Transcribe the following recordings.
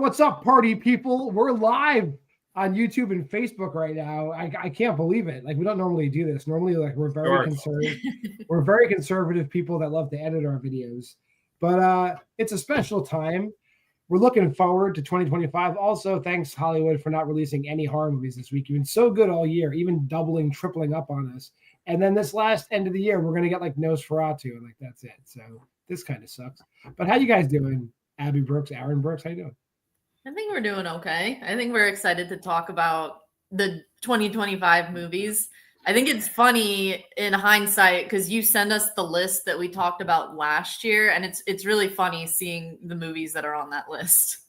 What's up, party people? We're live on YouTube and Facebook right now. I can't believe it. Like, we don't normally do this. Normally, like, we're very conservative. We're very conservative people that love to edit our videos. But it's a special time. We're looking forward to 2025. Also, thanks, Hollywood, for not releasing any horror movies this week. You've been so good all year, even doubling, tripling up on us. And then this last end of the year, we're going to get like Nosferatu, and like that's it. So this kind of sucks. But how you guys doing? Abby Brooks, Aaron Brooks, how you doing? I think we're doing okay. I think we're excited to talk about the 2025 movies. I think it's funny in hindsight because you send us the list that we talked about last year, and it's really funny seeing the movies that are on that list.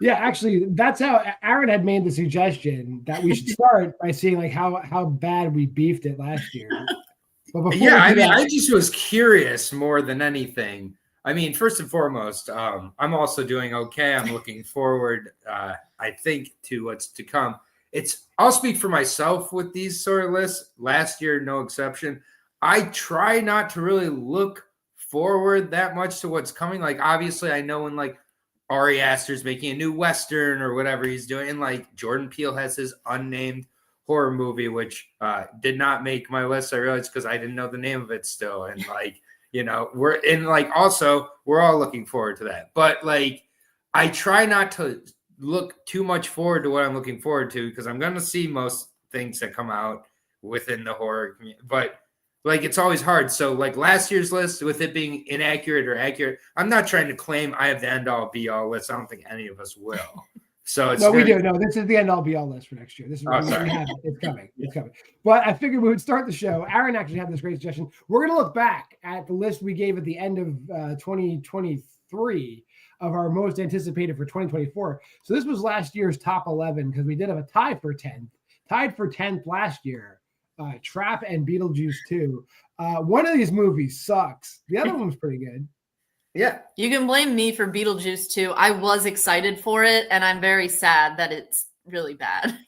Yeah, actually, that's how Aaron had made the suggestion that we should start by seeing like how bad we beefed it last year. But yeah, I mean, I just was curious more than anything. I mean, first and foremost, I'm also doing okay. I'm looking forward, I think, to what's to come. I'll speak for myself with these sort of lists. Last year, no exception. I try not to really look forward that much to what's coming. Like, obviously, I know when like Ari Aster's making a new Western or whatever he's doing, and like Jordan Peele has his unnamed horror movie, which did not make my list. I realized because I didn't know the name of it still, and like. You know, we're all looking forward to that. But like, I try not to look too much forward to what I'm looking forward to because I'm going to see most things that come out within the horror community. But like, it's always hard. So like last year's list, with it being inaccurate or accurate, I'm not trying to claim I have the end all be all list. I don't think any of us will. So it's we do. No, this is the end all be all list for next year. This is sorry. We have it. It's coming. It's coming. But I figured we would start the show. Aaron actually had this great suggestion. We're going to look back at the list we gave at the end of 2023 of our most anticipated for 2024. So this was last year's top 11 because we did have a tie for 10th. Tied for 10th last year. Trap and Beetlejuice 2. One of these movies sucks. The other one was pretty good. Yeah. You can blame me for Beetlejuice too. I was excited for it, and I'm very sad that it's really bad.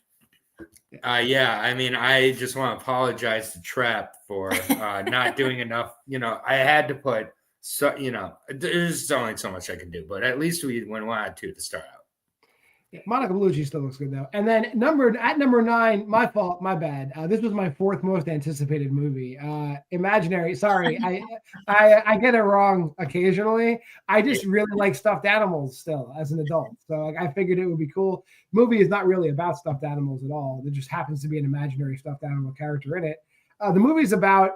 Yeah, I mean, I just want to apologize to Trap for not doing enough. You know, I had to put, there's only so much I can do, but at least we went 1 out 2 to start out. Yeah, Monica Bellucci still looks good though. And then number 9, my fault, my bad. This was my 4th most anticipated movie. Imaginary. Sorry, I get it wrong occasionally. I just really like stuffed animals still as an adult. So like, I figured it would be cool. Movie is not really about stuffed animals at all. There just happens to be an imaginary stuffed animal character in it. The movie's about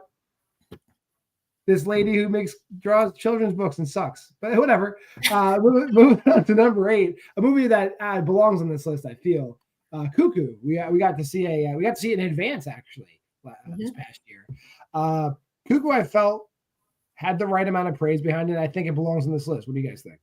this lady who draws children's books and sucks, but whatever. Moving on to number 8, a movie that belongs on this list. I feel Cuckoo. We got to see it in advance actually this past year. Cuckoo, I felt had the right amount of praise behind it. I think it belongs on this list. What do you guys think?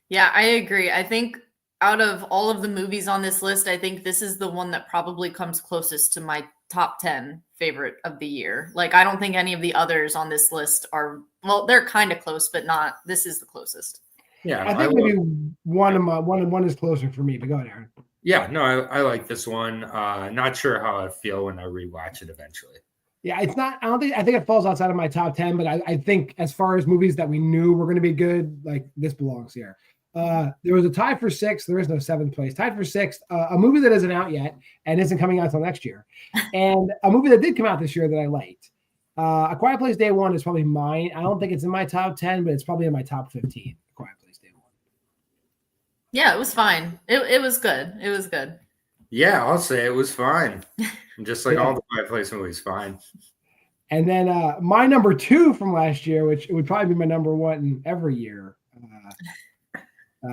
Yeah, I agree. I think out of all of the movies on this list, I think this is the one that probably comes closest to my top 10 favorite of the year. Like, I don't think any of the others on this list are, well, they're kind of close, but not, this is the closest. Yeah. I think maybe one is closer for me, but go ahead, Aaron. Yeah, no, I like this one. Not sure how I feel when I rewatch it eventually. Yeah, I think it falls outside of my top 10, but I think as far as movies that we knew were going to be good, like this belongs here. There was a tie for 6th. There is no 7th place. Tied for 6th. A movie that isn't out yet and isn't coming out until next year. And a movie that did come out this year that I liked. A Quiet Place Day 1 is probably mine. I don't think it's in my top 10, but it's probably in my top 15. A Quiet Place Day 1. Yeah, it was fine. It was good. It was good. Yeah, I'll say it was fine. Just like all the Quiet Place movies, fine. And then my number 2 from last year, which it would probably be my number 1 every year.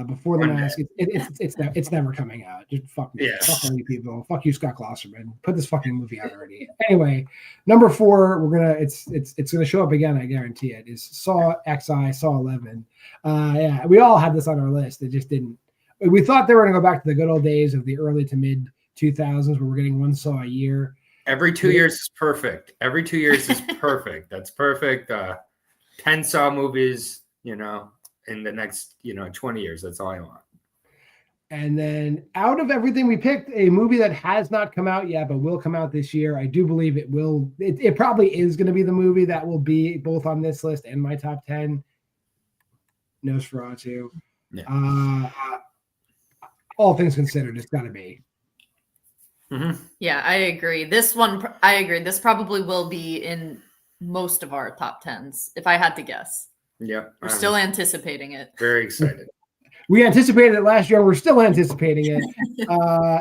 Before the Mask, it's never coming out. Just fuck me. Yes. Fuck all you people. Fuck you, Scott Glosserman. Put this fucking movie out already. Anyway, number 4, it's gonna show up again. I guarantee it. Is Saw XI, Saw 11. Yeah, we all had this on our list. It just didn't. We thought they were gonna go back to the good old days of the early to mid 2000s, where we're getting 1 Saw a year. Every 2 years is perfect. Every 2 years is perfect. That's perfect. 10 Saw movies, in the next 20 years. That's all I want. And then out of everything we picked, a movie that has not come out yet but will come out this year. I do believe it will. It probably is going to be the movie that will be both on this list and my top 10. Nosferatu. Yeah. all things considered, it's got to be. Mm-hmm. Yeah, I agree. This one, I agree. This probably will be in most of our top 10s, if I had to guess. Yeah. We're still anticipating it. Very excited. We anticipated it last year. We're still anticipating it.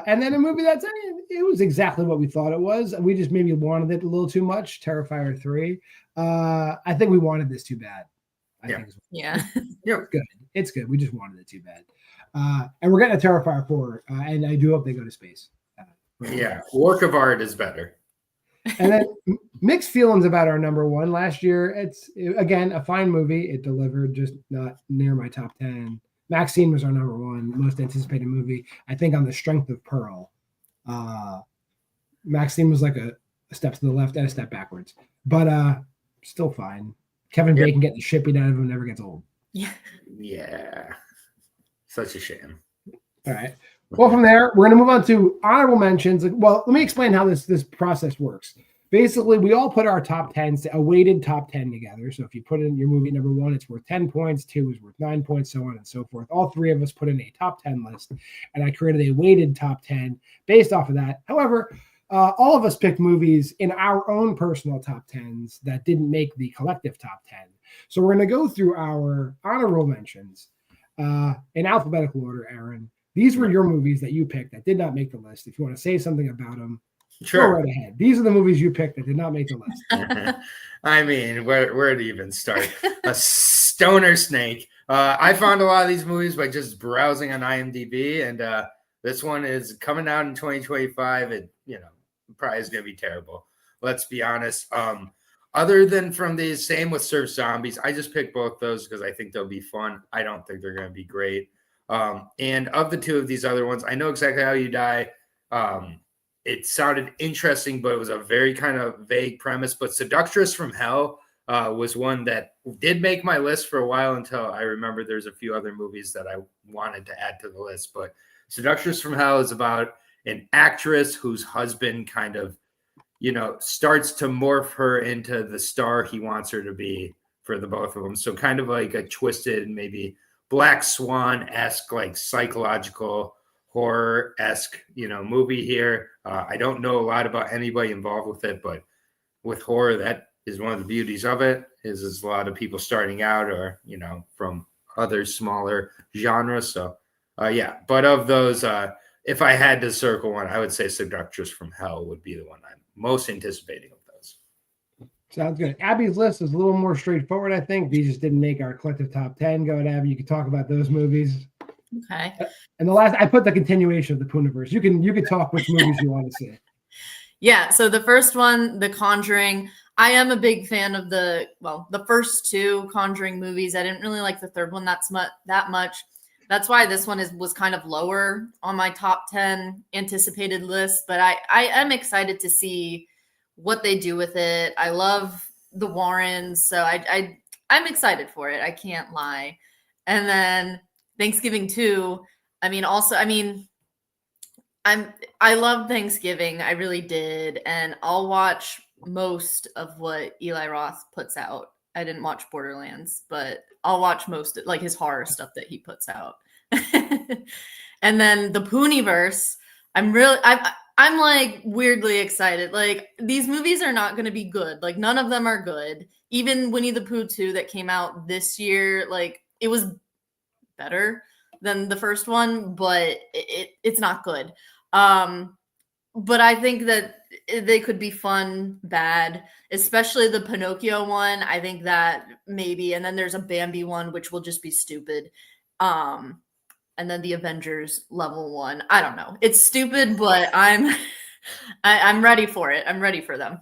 And then a movie that's, it was exactly what we thought it was. We just maybe wanted it a little too much. Terrifier 3. I think we wanted this too bad. I think it's good. It's good. We just wanted it too bad. And we're getting a Terrifier 4. And I do hope they go to space. Yeah. Work of art is better. And then mixed feelings about our number one last year. It's, again, a fine movie. It delivered, just not near my top 10. Maxine was our number one most anticipated movie, I think, on the strength of Pearl. Maxine was like a step to the left and a step backwards, but still fine. Kevin Bacon getting the shit beat out of him never gets old. Yeah. Such a shame. All right. Well, from there, we're going to move on to honorable mentions. Well, let me explain how this process works. Basically, we all put our top 10s, a weighted top 10 together. So if you put in your movie number 1, it's worth 10 points. 2 is worth 9 points, so on and so forth. All 3 of us put in a top 10 list, and I created a weighted top 10 based off of that. However, all of us picked movies in our own personal top 10s that didn't make the collective top 10. So we're going to go through our honorable mentions in alphabetical order, Aaron. These were your movies that you picked that did not make the list. If you want to say something about them, sure, go right ahead. These are the movies you picked that did not make the list. I mean, where to even start? A stoner snake. I found a lot of these movies by just browsing on IMDb, and this one is coming out in 2025. It, probably is going to be terrible. Let's be honest. Other than from these, same with Surf Zombies. I just picked both those because I think they'll be fun. I don't think they're going to be great. And of the 2 of these other ones, I know exactly how you die. It sounded interesting, but it was a very kind of vague premise. But Seductress from Hell was one that did make my list for a while until I remember there's a few other movies that I wanted to add to the list. But Seductress from Hell is about an actress whose husband kind of, starts to morph her into the star he wants her to be for the both of them. So kind of like a twisted, maybe Black Swan-esque, like psychological horror-esque, movie here. I don't know a lot about anybody involved with it, but with horror, that is one of the beauties of it, is a lot of people starting out or, from other smaller genres. So, but of those, if I had to circle one, I would say Seductress from Hell would be the one I'm most anticipating of those. Sounds good. Abby's list is a little more straightforward, I think. These just didn't make our collective top 10. Go ahead, Abby. You can talk about those movies. Okay. And the last, I put the continuation of the Pooniverse. You can talk which movies you want to see. Yeah. So the first one, The Conjuring. I am a big fan of the first 2 Conjuring movies. I didn't really like the third one that much. That's why this one was kind of lower on my top 10 anticipated list. But I am excited to see what they do with it. I love the Warrens, so I'm excited for it. I can't lie. And then Thanksgiving 2. I love Thanksgiving. I really did, and I'll watch most of what Eli Roth puts out. I didn't watch Borderlands, but I'll watch most of, like, his horror stuff that he puts out. And then the Pooniverse. I'm like weirdly excited. Like, these movies are not going to be good. Like, none of them are good. Even Winnie the Pooh 2 that came out this year, like, it was better than the first one, but it's not good. But I think that they could be fun, bad, especially the Pinocchio one. I think that maybe, and then there's a Bambi one, which will just be stupid. And then the Avengers level one. I don't know. It's stupid, but I'm ready for it. I'm ready for them.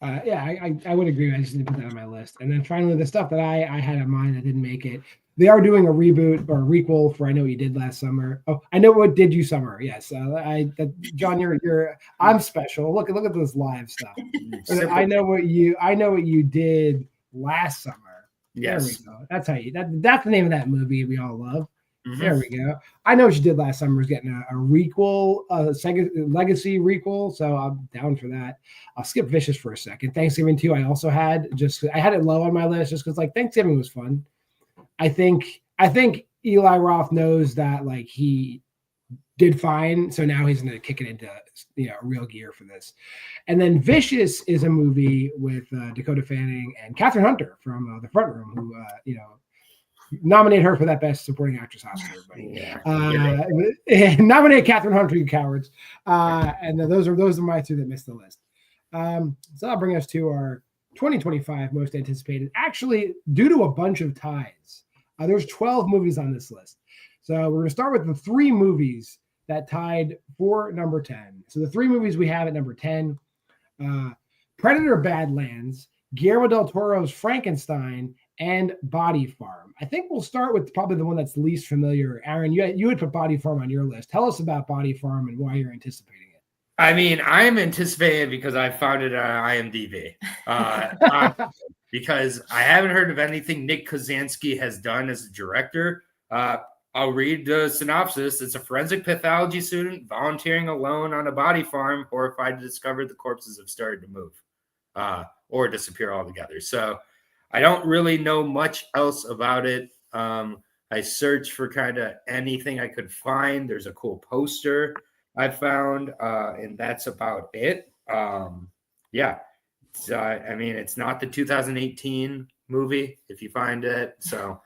I would agree. I just didn't put that on my list. And then finally, the stuff that I had in mind that didn't make it. They are doing a reboot or a requel for I Know What You Did Last Summer. Oh, I Know What Did You Summer. Yes, John, you're I'm special. Look at this live stuff. I know what you did last summer. Yes, there we go. That's the name of that movie we all love. Mm-hmm. There we go. I Know What You Did Last Summer is getting a requel, legacy requel, so I'm down for that. I'll skip Vicious for a second. Thanksgiving 2, I also had I had it low on my list just because like Thanksgiving was fun. I think Eli Roth knows that like he did fine. So now he's going to kick it into real gear for this. And then Vicious is a movie with Dakota Fanning and Kathryn Hunter from The Front Room, who nominate her for that Best Supporting Actress Oscar. Nominate Kathryn Hunter, you cowards. And those are my two that missed the list. So that'll bring us to our 2025 most anticipated. Actually, due to a bunch of ties, there's 12 movies on this list. So we're going to start with the 3 movies that tied for number 10. So the 3 movies we have at number 10, Predator: Badlands, Guillermo del Toro's Frankenstein, and Body Farm. I think we'll start with probably the one that's least familiar. Aaron, you had put Body Farm on your list. Tell us about Body Farm and why you're anticipating it. I mean, I'm anticipating it because I found it on IMDb. Because I haven't heard of anything Nick Kozansky has done as a director. I'll read the synopsis. It's a forensic pathology student volunteering alone on a body farm, horrified to discover the corpses have started to move or disappear altogether. So I don't really know much else about it. I searched for kind of anything I could find. There's a cool poster I found, and that's about it. Yeah. So, I mean, it's not the 2018 movie, if you find it. So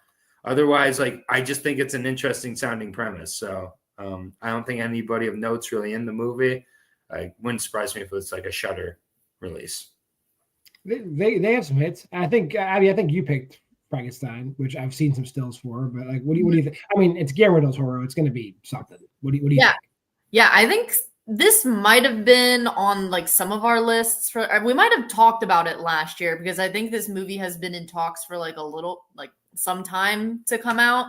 otherwise, I just think it's an interesting sounding premise. So I don't think anybody of note's really in the movie. It wouldn't surprise me if it's like a Shudder release. They have some hits. I think you picked Frankenstein, which I've seen some stills for. But what do you think? I mean, it's Guillermo del Toro. It's going to be something. What do you think? Yeah, I think this might have been on some of our lists. We might have talked about it last year because I think this movie has been in talks for some time to come out.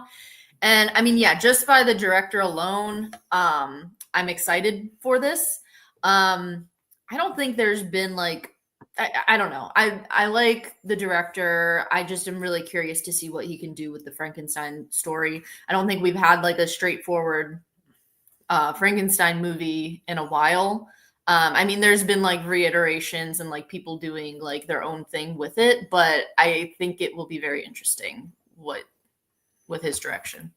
And I mean, just by the director alone, I'm excited for this. I don't think there's been I don't know. I like the director. I just am really curious to see what he can do with the Frankenstein story. I don't think we've had a straightforward Frankenstein movie in a while. I mean, there's been reiterations and people doing their own thing with it, but I think it will be very interesting with his direction.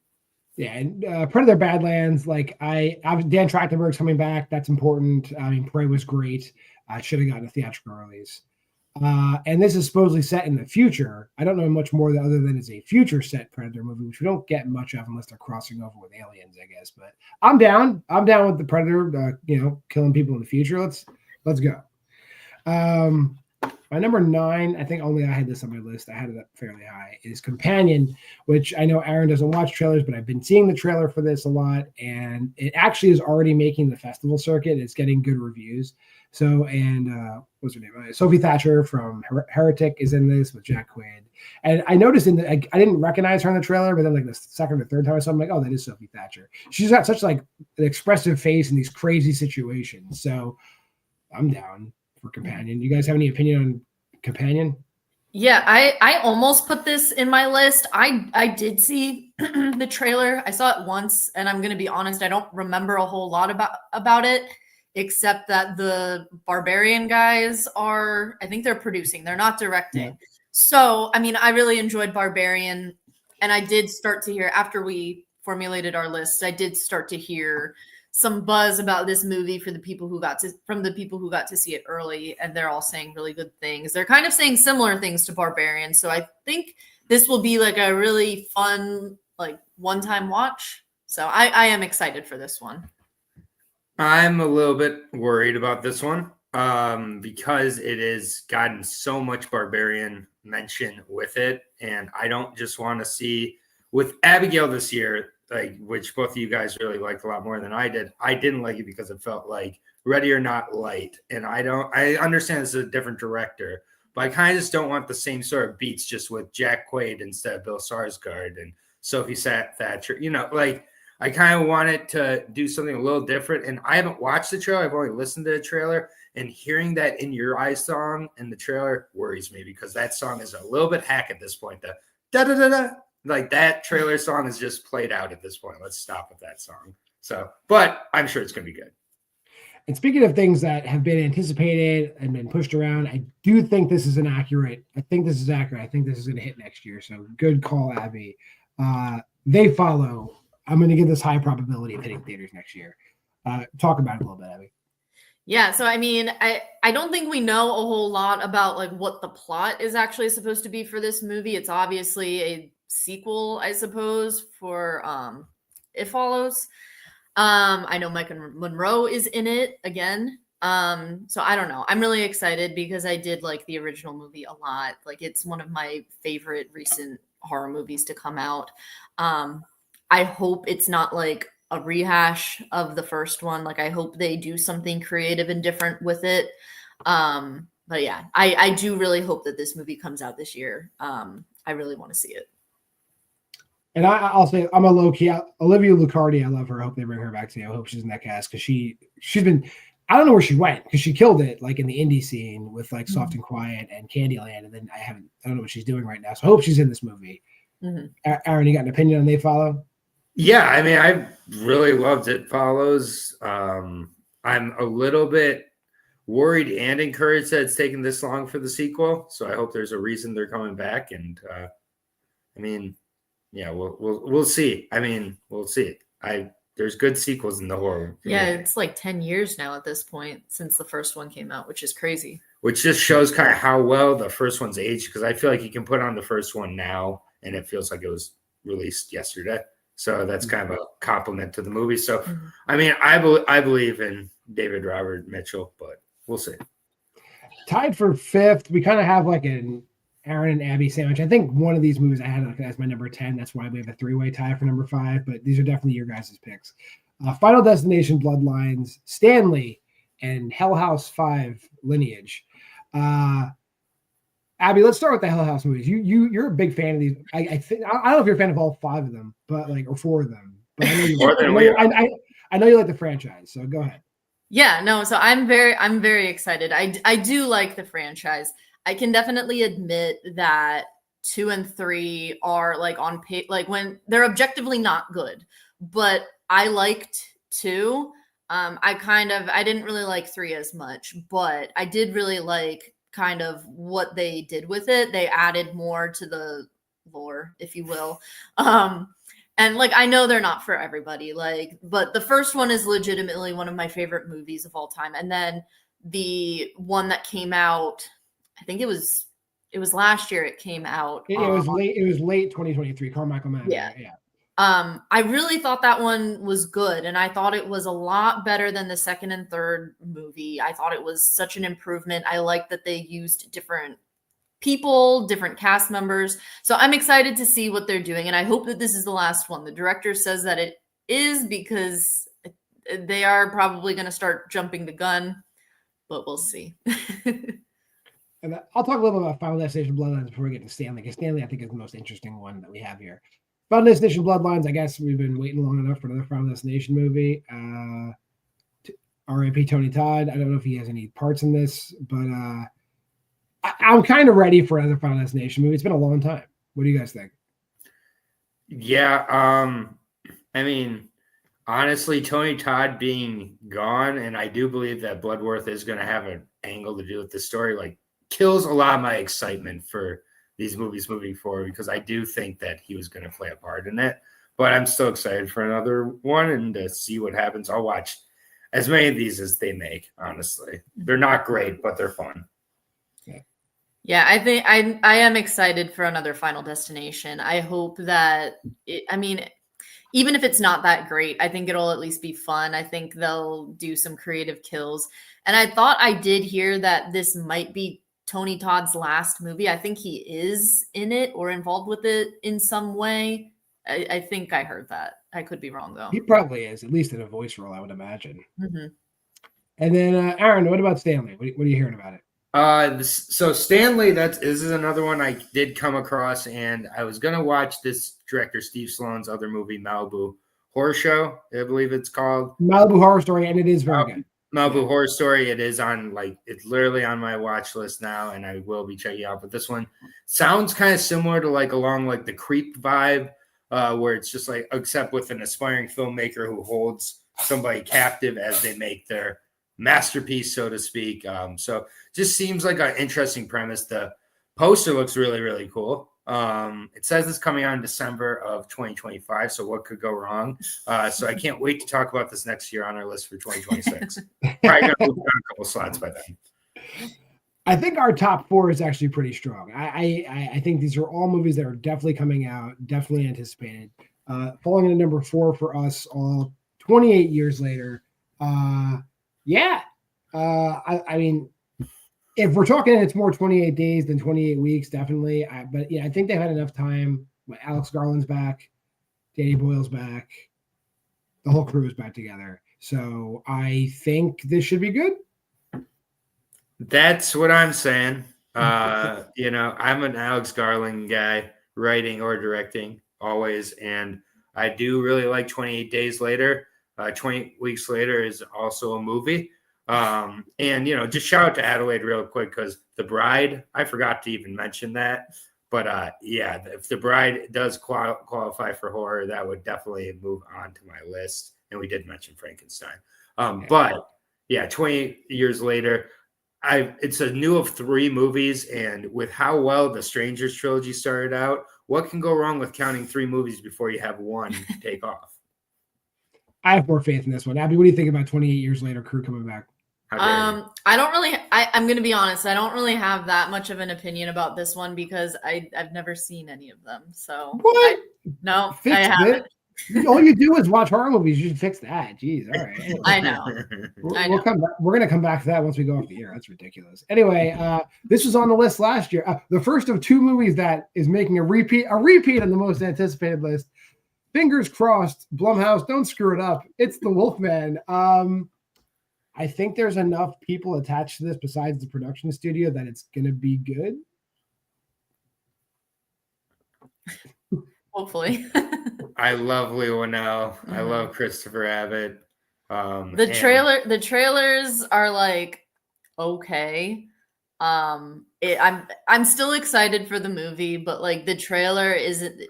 Yeah, and Predator: Badlands, Dan Trachtenberg's coming back. That's important. I mean, Prey was great. I should have gotten a theatrical release. And this is supposedly set in the future. I don't know much more other than it's a future set Predator movie, which we don't get much of unless they're crossing over with aliens, I guess. But I'm down. I'm down with the Predator, killing people in the future. Let's go. My number 9, I think only I had this on my list. I had it up fairly high, is Companion, which I know Aaron doesn't watch trailers, but I've been seeing the trailer for this a lot. And it actually is already making the festival circuit. It's getting good reviews. So, and what's her name? Sophie Thatcher from Heretic is in this with Jack Quaid. And I noticed I didn't recognize her in the trailer, but then the second or third time I saw, I'm like, oh, that is Sophie Thatcher. She's got such an expressive face in these crazy situations. So I'm down for Companion. You guys have any opinion on Companion? Yeah, I almost put this in my list. I did see the trailer. I saw it once, and I'm going to be honest, I don't remember a whole lot about it. Except that the Barbarian guys I think they're producing. They're not directing. Yeah. So, I mean, I really enjoyed Barbarian. And I did start to hear, after we formulated our list, I did start to hear some buzz about this movie from the people who got to see it early. And they're all saying really good things. They're kind of saying similar things to Barbarian. So I think this will be a really fun, one-time watch. So I am excited for this one. I'm a little bit worried about this one because it has gotten so much Barbarian mention with it. And I don't just want to see with Abigail this year, which both of you guys really liked a lot more than I did. I didn't like it because it felt like Ready or Not light. And I understand it's a different director, but I kind of just don't want the same sort of beats just with Jack Quaid instead of Bill Skarsgård and Sophie Thatcher, I kind of wanted to do something a little different. And I haven't watched the trailer. I've only listened to the trailer. And hearing that In Your Eyes song in the trailer worries me because that song is a little bit hack at this point. The da-da-da-da. That trailer song is just played out at this point. Let's stop with that song. So, but I'm sure it's going to be good. And speaking of things that have been anticipated and been pushed around, I do think this is accurate. I think this is going to hit next year. So good call, Abby. They Follow. I'm going to give this high probability of hitting theaters next year. Talk about it a little bit, Abby. Yeah, so I mean, I don't think we know a whole lot about like what the plot is actually supposed to be for this movie. It's obviously a sequel, I suppose, for It Follows. I know Mike Monroe is in it again. So I don't know. I'm really excited because I did like the original movie a lot. Like it's one of my favorite recent horror movies to come out. I hope it's not like a rehash of the first one. Like I hope they do something creative and different with it. But yeah, I do really hope that this movie comes out this year. I really want to see it. And I'll say I'm a low key Olivia Lucardi. I love her. I hope they bring her back to you. I hope she's in that cast because she's been. I don't know where she went because she killed it like in the indie scene with like Soft and Quiet and Candyland, and then I don't know what she's doing right now. So I hope she's in this movie. Aaron, you got an opinion on They Follow? Yeah, I mean, I really loved It Follows. I'm a little bit worried and encouraged that it's taken this long for the sequel. So I hope there's a reason they're coming back. And I mean, yeah, we'll see. I mean, we'll see. There's good sequels in the horror. Yeah, it's like 10 years now at this point since the first one came out, which is crazy. Which just shows kind of how well the first one's aged, because I feel like you can put on the first one now and it feels like it was released yesterday. So that's kind of a compliment to the movie. So, I mean, I believe in David Robert Mitchell, but we'll see. Tied for fifth, we kind of have like an Aaron and Abby sandwich. I think one of these movies I had as my number 10. That's why we have a three-way tie for number 5. But these are definitely your guys' picks. Final Destination, Bloodlines, Stanley, and Hell House 5 Lineage. Abby, let's start with the Hell House movies. You're a big fan of these. I don't know if you're a fan of all 5 of them, but like or 4 of them. But I know you like the franchise. So go ahead. Yeah, no. So I'm very excited. I do like the franchise. I can definitely admit that 2 and 3 are like on page, like when they're objectively not good, but I liked 2. I didn't really like 3 as much, but I did really like kind of what they did with it. They added more to the lore, if you will. And like, I know they're not for everybody, like, but the first one is legitimately one of my favorite movies of all time. And then the one that came out, I think it was last year it came out. It was late 2023, Carmichael Mann. Yeah. I really thought that one was good, and I thought it was a lot better than the second and third movie. I thought it was such an improvement. I like that they used different people, different cast members. So I'm excited to see what they're doing, and I hope that this is the last one. The director says that it is because they are probably going to start jumping the gun, but we'll see. And I'll talk a little bit about Final Destination Bloodlines before we get to Stanley, because Stanley, I think, is the most interesting one that we have here. Final Destination Bloodlines, I guess we've been waiting long enough for another Final Destination movie. R.I.P. Tony Todd. I don't know if he has any parts in this, but I'm kind of ready for another Final Destination movie. It's been a long time. What do you guys think? Yeah, I mean, honestly, Tony Todd being gone, and I do believe that Bloodworth is going to have an angle to do with the story, like, kills a lot of my excitement for these movies moving forward, because I do think that he was going to play a part in it. But I'm still excited for another one and to see what happens. I'll watch as many of these as they make, honestly. They're not great, but they're fun. Yeah, I think I am excited for another Final Destination. I hope that even if it's not that great, I think it'll at least be fun. I think they'll do some creative kills. And I thought I did hear that this might be Tony Todd's last movie. I think he is in it or involved with it in some way. I think I heard that. I could be wrong, though. He probably is, at least in a voice role, I would imagine. Mm-hmm. And then, Aaron, what about Stanley? What are you hearing about it? So Stanley, this is another one I did come across, and I was going to watch this director Steve Sloan's other movie, Malibu Horror Show, I believe it's called. Malibu Horror Story, and it is very good. Malibu Horror Story, it is on, like, it's literally on my watch list now, and I will be checking out. But this one sounds kind of similar to, like, along, like, the Creep vibe, where it's just, like, except with an aspiring filmmaker who holds somebody captive as they make their masterpiece, so to speak. So just seems like an interesting premise. The poster looks really, really cool. It says it's coming out in December of 2025. So what could go wrong? So I can't wait to talk about this next year on our list for 2026. Probably gonna move down a couple slots by then. I think our top 4 is actually pretty strong. I think these are all movies that are definitely coming out, definitely anticipated. Falling into number 4 for us all 28 years later. I mean, if we're talking, it's more 28 days than 28 weeks, definitely. But I think they've had enough time. Alex Garland's back, Danny Boyle's back, the whole crew is back together. So I think this should be good. That's what I'm saying. I'm an Alex Garland guy, writing or directing always, and I do really like 28 Days Later. 20 Weeks Later is also a movie. Just shout out to Adelaide real quick, because The Bride, I forgot to even mention that. But if The Bride does qualify for horror, that would definitely move on to my list. And we did mention Frankenstein. But 20 years later, it's a new of 3 movies, and with how well the Strangers trilogy started out, what can go wrong with counting 3 movies before you have one take off? I have more faith in this one. Abby, what do you think about 28 years later crew coming back? I don't really. I'm going to be honest. I don't really have that much of an opinion about this one because I've never seen any of them. So what? I haven't. All you do is watch horror movies. You should fix that. Jeez, all right. I know. We'll come back. We're gonna come back to that once we go off the air. That's ridiculous. Anyway, this was on the list last year. The first of 2 movies that is making a repeat on the most anticipated list. Fingers crossed, Blumhouse, don't screw it up. It's The Wolfman. I think there's enough people attached to this besides the production studio that it's gonna be good. Hopefully. I love Lee Winnell. I love Christopher Abbott. The trailers are like okay. I'm still excited for the movie, but like the trailer isn't.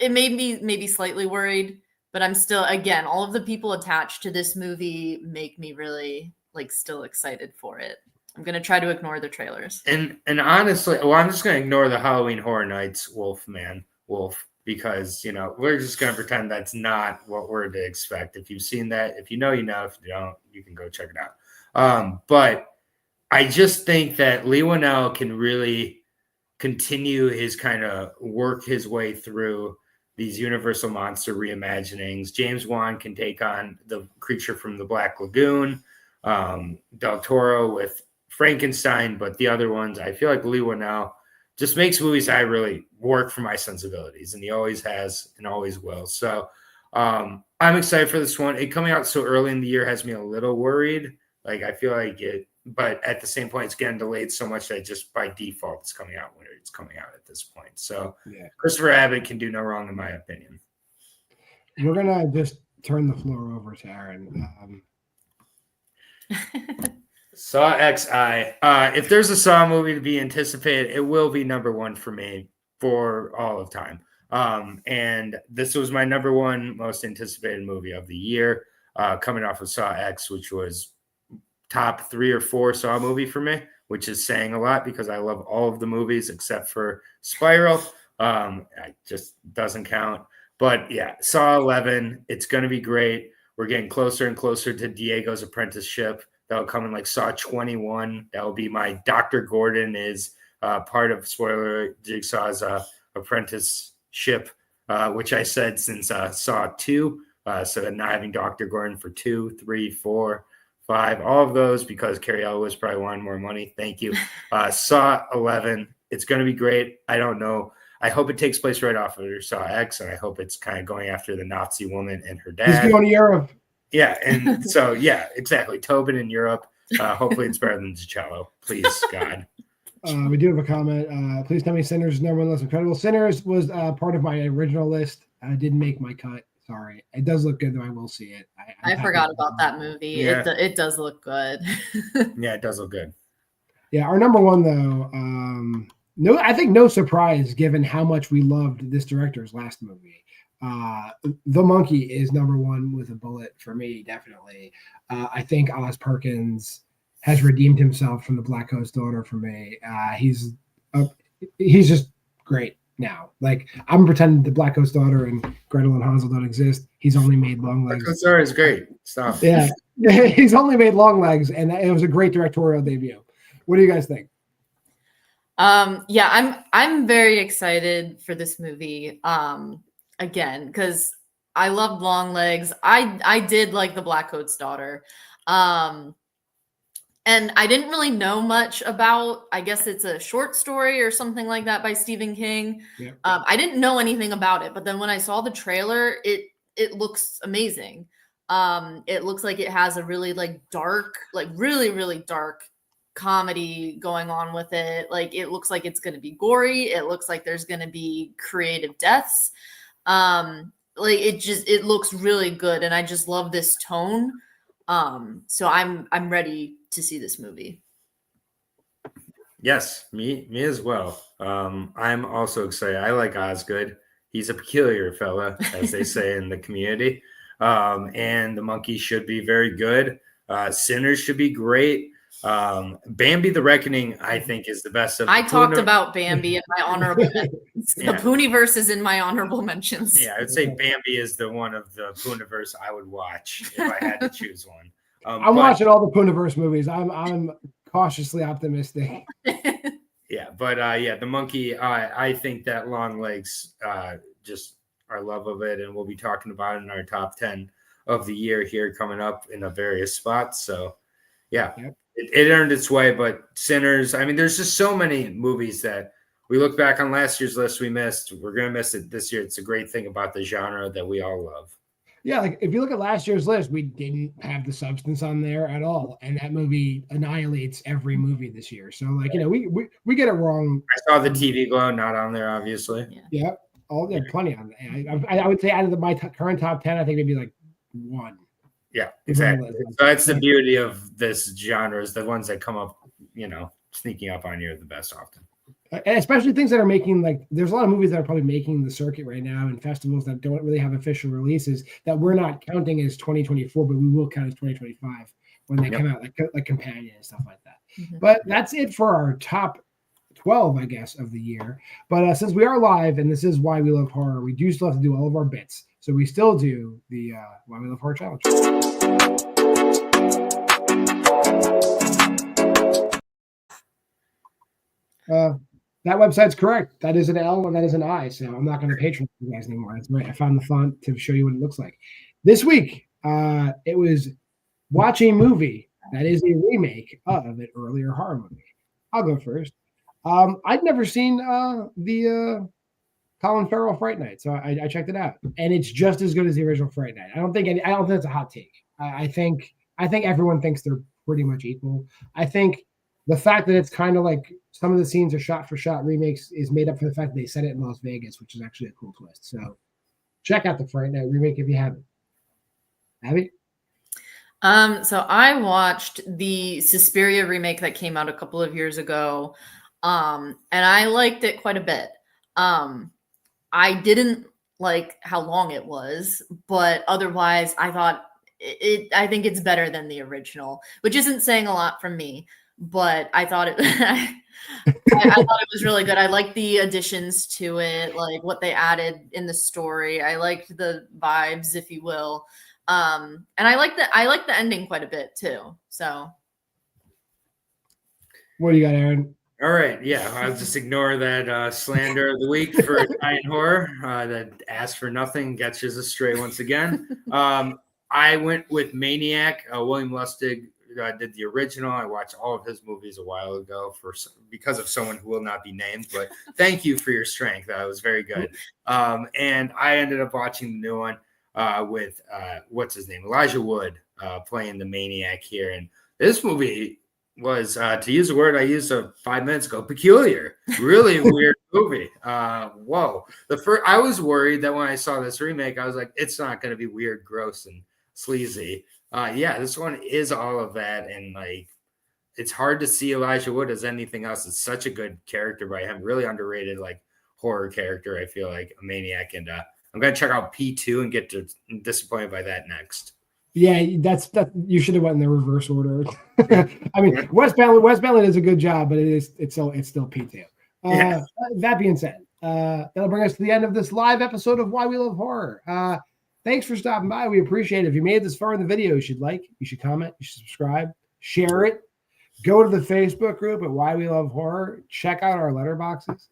It made me maybe slightly worried, but I'm still, again, all of the people attached to this movie make me really like still excited for it. I'm gonna try to ignore the trailers. And honestly, I'm just gonna ignore the Halloween Horror Nights Wolf, because we're just gonna pretend that's not what we're to expect. If you've seen that, if you know, you know. If you don't, you can go check it out. But I just think that Lee Winnell can really continue his kind of work his way through these Universal monster reimaginings. James Wan can take on the creature from the Black Lagoon, Del Toro with Frankenstein, but the other ones, I feel like Lee Winnell just makes movies that I really work for my sensibilities, and he always has and always will. So I'm excited for this one. It coming out so early in the year has me a little worried. Like, I feel like it, but at the same point, it's getting delayed so much that just by default it's coming out when it's coming out at this point. So Christopher Abbott can do no wrong, in my opinion. We're gonna just turn the floor over to Aaron. Saw XI. If there's a Saw movie to be anticipated, it will be number 1 for me for all of time. And this was my number 1 most anticipated movie of the year, coming off of Saw X, which was top 3 or 4 Saw movie for me, which is saying a lot because I love all of the movies except for Spiral. It just doesn't count. But yeah, Saw 11, it's going to be great. We're getting closer and closer to Diego's apprenticeship. That'll come in like Saw 21. That will be my Dr. Gordon is part of, spoiler, Jigsaw's apprenticeship, which I said since Saw 2. So not having Dr. Gordon for 2, 3, 4, 5, all of those because Carrie Elwes probably wanted more money. Thank you. Saw 11. It's going to be great. I don't know. I hope it takes place right off of Saw X, and I hope it's kind of going after the Nazi woman and her dad. He's going to Europe. Yeah, and so, yeah, exactly. Tobin in Europe. Hopefully it's better than Gicello. Please, God. We do have a comment. Please tell me Sinners is number 1 list incredible. Sinners was part of my original list. Didn't make my cut. Sorry. It does look good, though. I will see it. I forgot about that movie. Yeah. It does look good. Yeah, it does look good. Yeah, our number 1, though, I think no surprise given how much we loved this director's last movie. The Monkey is number 1 with a bullet for me, definitely. I think Oz Perkins has redeemed himself from the Black Coat's Daughter for me. He's just great. now. Like I'm pretending the Black Coat's daughter and Gretel and Hansel don't exist. He's only made Long Legs. Black Coat's daughter is great. Stop. Yeah, he's only made Long Legs, and it was a great directorial debut. What do you guys think? Yeah, I'm very excited for this movie. Again, because I loved Long Legs. I did like the Black Coat's daughter. And I didn't really know much about, I guess it's a short story or something like that by Stephen King. Yeah. I didn't know anything about it, but then when I saw the trailer, it looks amazing. It looks like it has a really like dark, like really, really dark comedy going on with it. Like it looks like it's going to be gory. It looks like there's going to be creative deaths. Like it looks really good. And I just love this tone. So I'm ready to see this movie. Yes, me as well. I'm also excited. I like Osgood. He's a peculiar fella, as they say in the community. And the monkey should be very good. Sinners should be great. Bambi the Reckoning, I think, is the best of. I talked about Bambi in my honorable mentions. Yeah. The Pooniverse is in my honorable mentions. Yeah, I would say Bambi is the one of the Pooniverse I would watch if I had to choose one. I'm watching all the Pooniverse movies. I'm cautiously optimistic. Yeah, but the monkey. I think that Long Legs, just our love of it, and we'll be talking about it in our top 10 of the year here coming up in a various spots. So, yeah. Yep. It earned its way, but Sinners, I mean, there's just so many movies that we look back on last year's list we missed. We're going to miss it this year. It's a great thing about the genre that we all love. Yeah, like if you look at last year's list, we didn't have the substance on there at all. And that movie annihilates every movie this year. So, like, we get it wrong. I saw the TV Glow, not on there, obviously. Yeah, plenty on there. I would say out of my current top 10, I think maybe like one. Yeah, exactly. So that's the beauty of this genre is the ones that come up, sneaking up on you are the best often. And especially things that are making, like, there's a lot of movies that are probably making the circuit right now in festivals that don't really have official releases that we're not counting as 2024, but we will count as 2025 when they come out, like Companion and stuff like that. Mm-hmm. But that's it for our top 12, I guess, of the year. But since we are live, and this is Why We Love Horror, we do still have to do all of our bits. So we still do the Why We Love Horror Challenge. That website's correct. That is an L and that is an I. So I'm not going to patronize you guys anymore. That's right. I found the font to show you what it looks like. This week, it was watch a movie that is a remake of an earlier horror movie. I'll go first. I'd never seen the Colin Farrell Fright Night, so I checked it out, and it's just as good as the original Fright Night. I don't think it's a hot take. I think everyone thinks they're pretty much equal. I think the fact that it's kind of like some of the scenes are shot for shot remakes is made up for the fact that they set it in Las Vegas, which is actually a cool twist. So check out the Fright Night remake if you haven't. Abby? So I watched the Suspiria remake that came out a couple of years ago, and I liked it quite a bit. I didn't like how long it was, but otherwise I thought I think it's better than the original, which isn't saying a lot from me, but I thought it I thought it was really good. I liked the additions to it, like what they added in the story. I liked the vibes, if you will. And I like the ending quite a bit too. So what do you got, Aaron? All right. Yeah. I'll just ignore that slander of the week for Italian horror that asks for nothing, gets us astray once again. I went with Maniac. William Lustig did the original. I watched all of his movies a while ago because of someone who will not be named, but thank you for your strength. That was very good. And I ended up watching the new one with what's his name? Elijah Wood playing the Maniac here. And this movie was, to use a word I used 5 minutes ago, peculiar. Really weird movie. Whoa. I was worried that when I saw this remake, I was like, it's not going to be weird, gross, and sleazy. This one is all of that, and like it's hard to see Elijah Wood as anything else. It's such a good character by him, really underrated like horror character. I feel like a Maniac, and I'm gonna check out P2 and get disappointed by that next. Yeah, that's you should have went in the reverse order. I mean, Wes Bentley does a good job, but it's still P2. That being said, that'll bring us to the end of this live episode of Why We Love Horror. Thanks for stopping by. We appreciate it. If you made it this far in the video, you should comment, you should subscribe, share it. Go to the Facebook group at Why We Love Horror. Check out our letterboxes.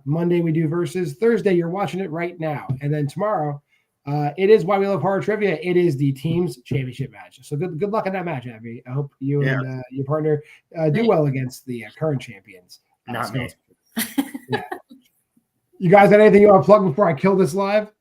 Monday we do versus. Thursday you're watching it right now, and then tomorrow it is Why We Love Horror Trivia. It is the team's championship match. So good luck in that match, Abby. I hope you and your partner do well against the current champions. Not me. Yeah. You guys got anything you want to plug before I kill this live?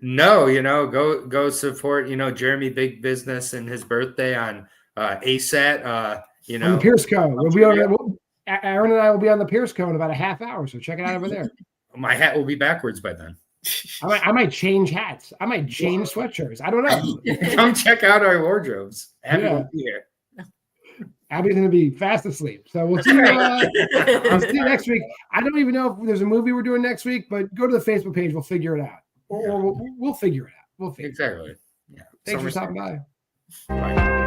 No, go support, Jeremy Big Business and his birthday on ASAT. On the Pierce Cone. Aaron and I will be on the Pierce Cone in about a half hour, so check it out over there. My hat will be backwards by then. I might change hats. I might change sweatshirts. I don't know. Come check out our wardrobes. Abby will be here. Abby's going to be fast asleep. So we'll see you, I'll see you next week. I don't even know if there's a movie we're doing next week, but go to the Facebook page. We'll figure it out. Or we'll figure it out. Exactly. Yeah. Thanks for stopping by. Bye.